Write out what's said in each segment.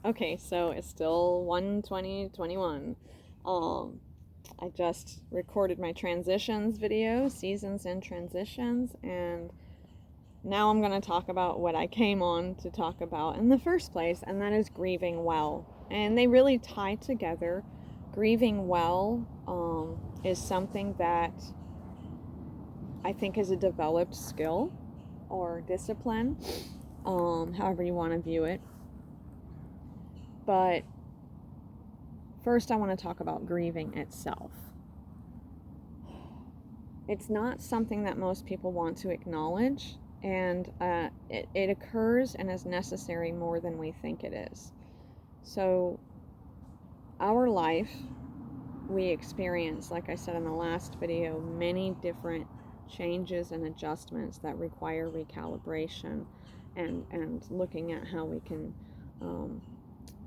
Okay, so it's still 1/20/21. I just recorded my transitions video, seasons and transitions, and now I'm going to talk about what I came on to talk about in the first place, and that is grieving well. And they really tie together. Grieving well is something that I think is a developed skill or discipline, however you want to view it. But first, I want to talk about grieving itself. It's not something that most people want to acknowledge, and it occurs and is necessary more than we think it is. So, our life, we experience, like I said in the last video, many different changes and adjustments that require recalibration and looking at how we can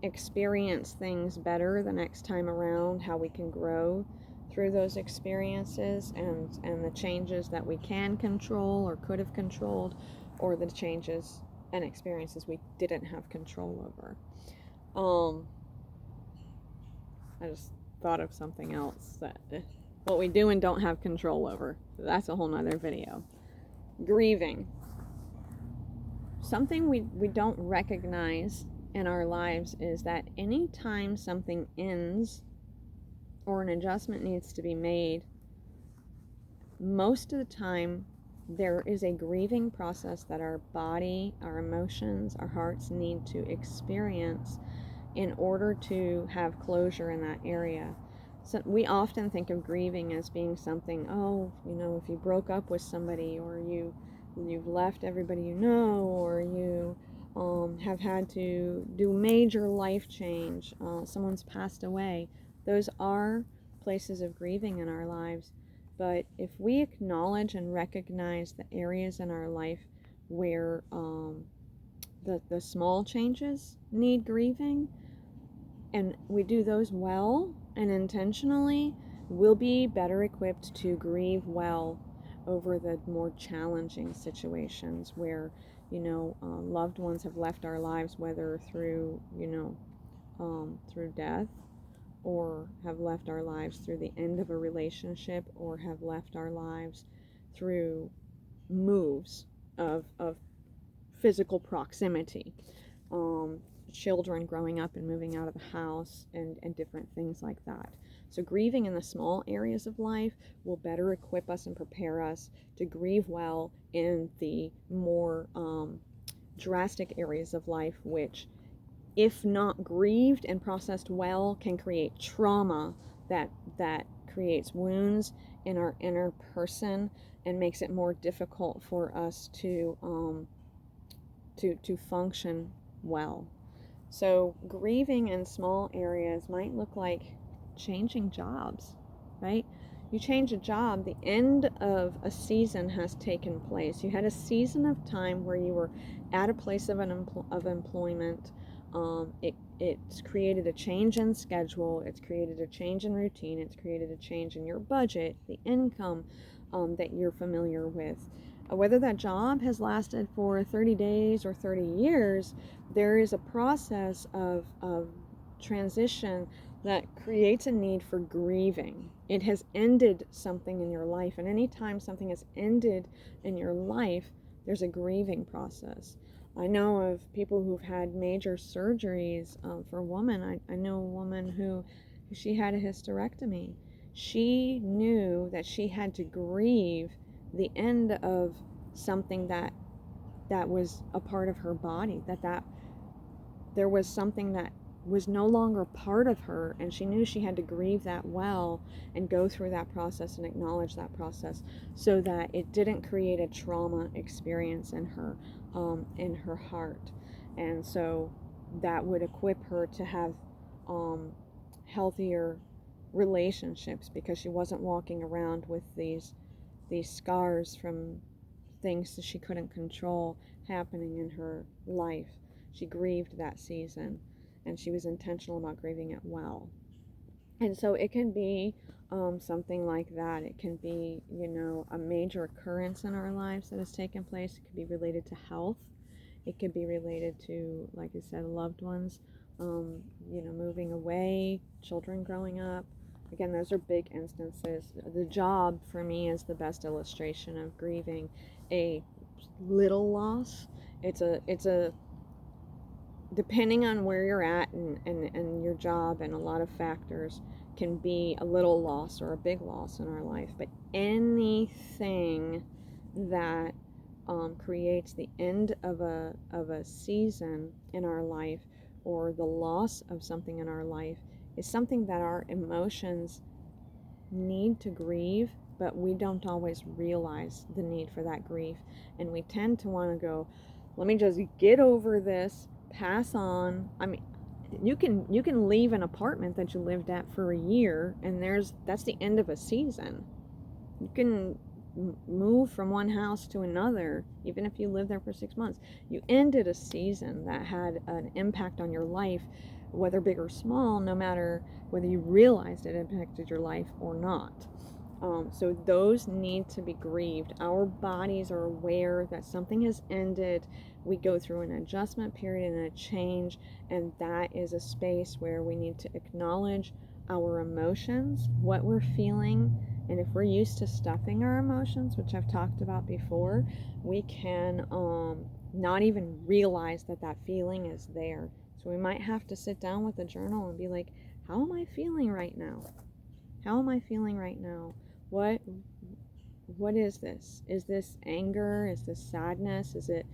experience things better the next time around, how we can grow through those experiences and the changes that we can control or could have controlled, or the changes and experiences we didn't have control over. I just thought of something else that what we do and don't have control over. That's a whole nother video. Grieving. Something we don't recognize in our lives is that anytime something ends or an adjustment needs to be made, most of the time there is a grieving process that our body, our emotions, our hearts need to experience in order to have closure in that area. So we often think of grieving as being something, if you broke up with somebody, or you've left everybody you know, or you have had to do major life change, someone's passed away. Those are places of grieving in our lives. But if we acknowledge and recognize the areas in our life where the small changes need grieving, and we do those well and intentionally, we'll be better equipped to grieve well over the more challenging situations where, loved ones have left our lives, whether through, through death, or have left our lives through the end of a relationship, or have left our lives through moves of physical proximity. Children growing up and moving out of the house, and different things like that. So grieving in the small areas of life will better equip us and prepare us to grieve well in the more drastic areas of life, which, if not grieved and processed well, can create trauma that creates wounds in our inner person and makes it more difficult for us to function well. So grieving in small areas might look like changing jobs, right? You change a job, the end of a season has taken place. You had a season of time where you were at a place of employment. It's created a change in schedule. It's created a change in routine. It's created a change in your budget, the income that you're familiar with. Whether that job has lasted for 30 days or 30 years, there is a process of transition that creates a need for grieving. It has ended something in your life, and anytime something has ended in your life, there's a grieving process. I know of people who've had major surgeries. For a woman, I know a woman who she had a hysterectomy. She knew that she had to grieve the end of something that was a part of her body, that there was something that was no longer part of her, and she knew she had to grieve that well and go through that process and acknowledge that process so that it didn't create a trauma experience in her heart. And so that would equip her to have healthier relationships, because she wasn't walking around with these scars from things that she couldn't control happening in her life. She grieved that season, and she was intentional about grieving it well. And so it can be something like that. It can be, a major occurrence in our lives that has taken place. It could be related to health. It could be related to, like I said, loved ones moving away, children growing up. Again, those are big instances. The job for me is the best illustration of grieving a little loss. It's a depending on where you're at and your job and a lot of factors can be a little loss or a big loss in our life. But anything that creates the end of a season in our life or the loss of something in our life is something that our emotions need to grieve, but we don't always realize the need for that grief. And we tend to want to go, let me just get over this, pass on. I mean, you can leave an apartment that you lived at for a year, and that's the end of a season. You can move from one house to another, even if you live there for 6 months. You ended a season that had an impact on your life, whether big or small, no matter whether you realized it impacted your life or not. So those need to be grieved. Our bodies are aware that something has ended. We go through an adjustment period and a change, and that is a space where we need to acknowledge our emotions, what we're feeling. And if we're used to stuffing our emotions, which I've talked about before, we can not even realize that that feeling is there. So we might have to sit down with a journal and be like, how am I feeling right now? How am I feeling right now? What is this? Is this anger? Is this sadness? Is it,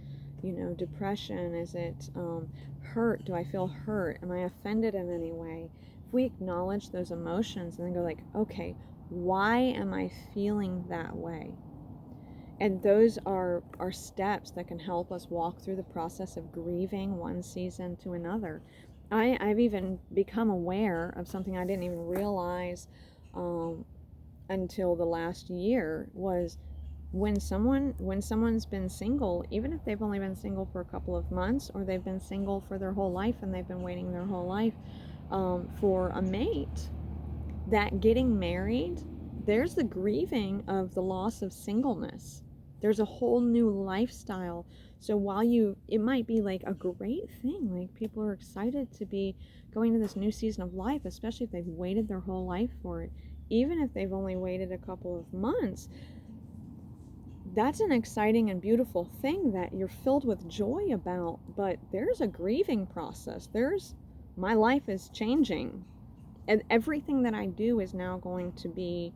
depression? Is it hurt? Do I feel hurt? Am I offended in any way? If we acknowledge those emotions and then go like, okay, why am I feeling that way? And those are steps that can help us walk through the process of grieving one season to another. I've even become aware of something I didn't even realize until the last year, was when someone's been single, even if they've only been single for a couple of months, or they've been single for their whole life and they've been waiting their whole life for a mate, that getting married, there's the grieving of the loss of singleness. There's a whole new lifestyle. So while it might be like a great thing, like people are excited to be going to this new season of life, especially if they've waited their whole life for it, even if they've only waited a couple of months, that's an exciting and beautiful thing that you're filled with joy about. But there's a grieving process. My life is changing, and everything that I do is now going to be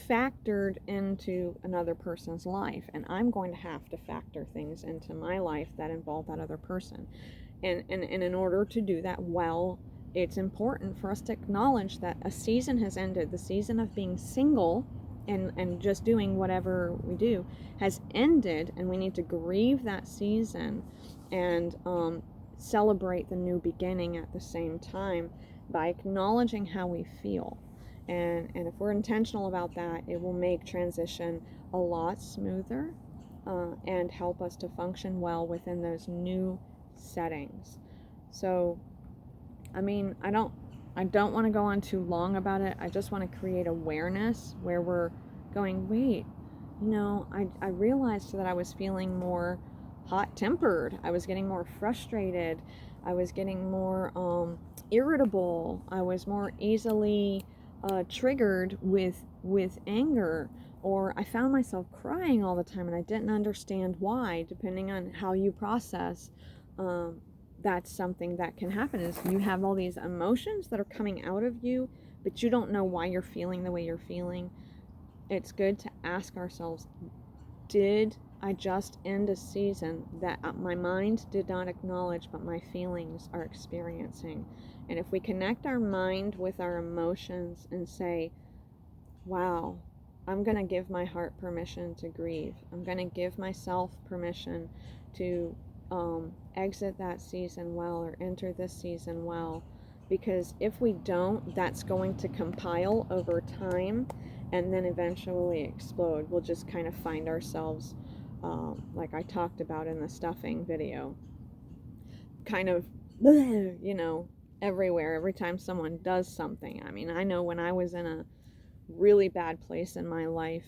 factored into another person's life, and I'm going to have to factor things into my life that involve that other person. And in order to do that well, it's important for us to acknowledge that a season has ended. The season of being single and just doing whatever we do has ended, and we need to grieve that season and celebrate the new beginning at the same time by acknowledging how we feel. And if we're intentional about that, it will make transition a lot smoother and help us to function well within those new settings. So, I mean, I don't want to go on too long about it. I just want to create awareness where we're going, wait, I realized that I was feeling more hot-tempered. I was getting more frustrated. I was getting more irritable. I was more easily triggered with anger, or I found myself crying all the time and I didn't understand why. Depending on how you process, that's something that can happen, is you have all these emotions that are coming out of you, but you don't know why you're feeling the way you're feeling. It's good to ask ourselves, did I just end a season that my mind did not acknowledge but my feelings are experiencing? And if we connect our mind with our emotions and say, wow, I'm going to give my heart permission to grieve. I'm going to give myself permission to exit that season well, or enter this season well. Because if we don't, that's going to compile over time and then eventually explode. We'll just kind of find ourselves, like I talked about in the stuffing video, kind of, everywhere every time someone does something. I mean, I know when I was in a really bad place in my life,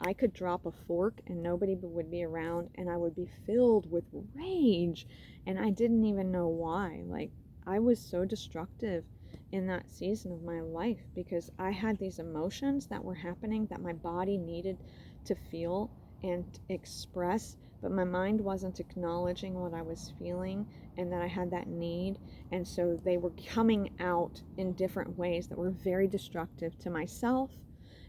I could drop a fork and nobody would be around, and I would be filled with rage, and I didn't even know why. Like, I was so destructive in that season of my life because I had these emotions that were happening that my body needed to feel and express, but my mind wasn't acknowledging what I was feeling and that I had that need. And so they were coming out in different ways that were very destructive to myself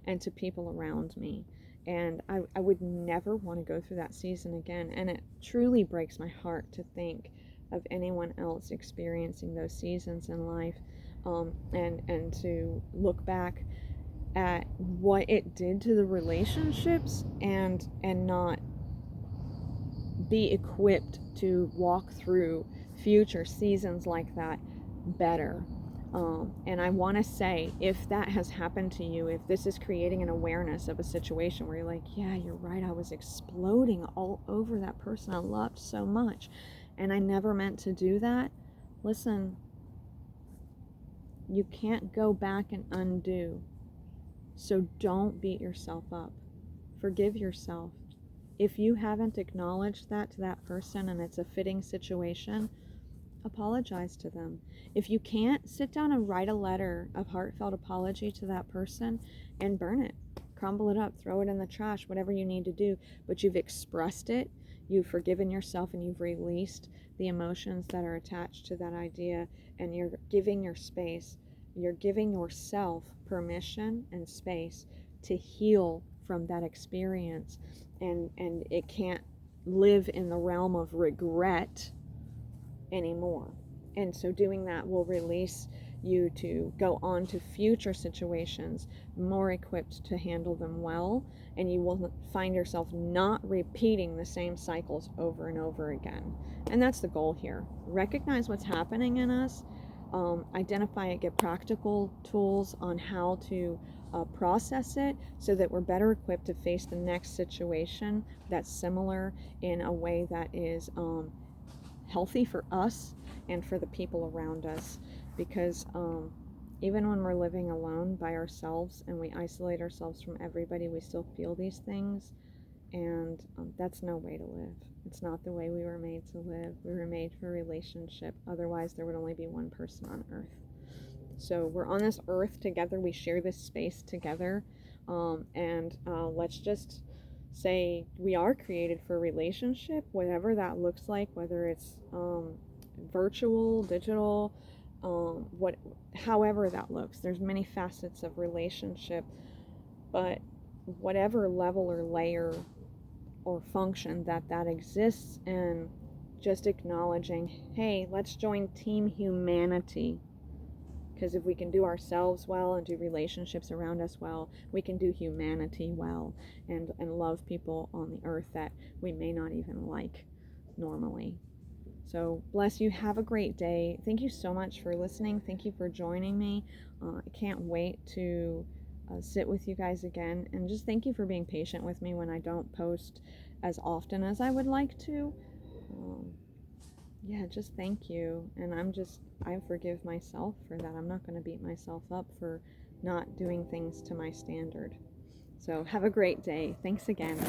and to people around me. And I would never want to go through that season again. And it truly breaks my heart to think of anyone else experiencing those seasons in life, and to look back at what it did to the relationships and not be equipped to walk through future seasons like that better. And I want to say, if that has happened to you, if this is creating an awareness of a situation where you're like, yeah, you're right, I was exploding all over that person I loved so much, and I never meant to do that. Listen, you can't go back and undo. So don't beat yourself up. Forgive yourself. If you haven't acknowledged that to that person and it's a fitting situation, apologize to them. If you can't, sit down and write a letter of heartfelt apology to that person and burn it. Crumble it up, throw it in the trash, whatever you need to do. But you've expressed it, you've forgiven yourself, and you've released the emotions that are attached to that idea, and you're giving your space. You're giving yourself permission and space to heal from that experience, and it can't live in the realm of regret anymore. And so doing that will release you to go on to future situations more equipped to handle them well, and you will find yourself not repeating the same cycles over and over again. And that's the goal here. Recognize what's happening in us, identify it, get practical tools on how to process it so that we're better equipped to face the next situation that's similar in a way that is healthy for us and for the people around us. Because even when we're living alone by ourselves and we isolate ourselves from everybody, we still feel these things, and that's no way to live. It's not the way we were made to live. We were made for a relationship. Otherwise, there would only be one person on earth. So we're on this earth together. We share this space together, and let's just say we are created for a relationship, whatever that looks like, whether it's virtual, digital, however that looks. There's many facets of relationship, but whatever level or layer or function that exists in, just acknowledging, hey, let's join team humanity. Because if we can do ourselves well and do relationships around us well, we can do humanity well and love people on the earth that we may not even like normally. So bless you. Have a great day. Thank you so much for listening. Thank you for joining me. I can't wait to sit with you guys again. And just thank you for being patient with me when I don't post as often as I would like to. Yeah, just thank you. And I forgive myself for that. I'm not going to beat myself up for not doing things to my standard. So have a great day. Thanks again.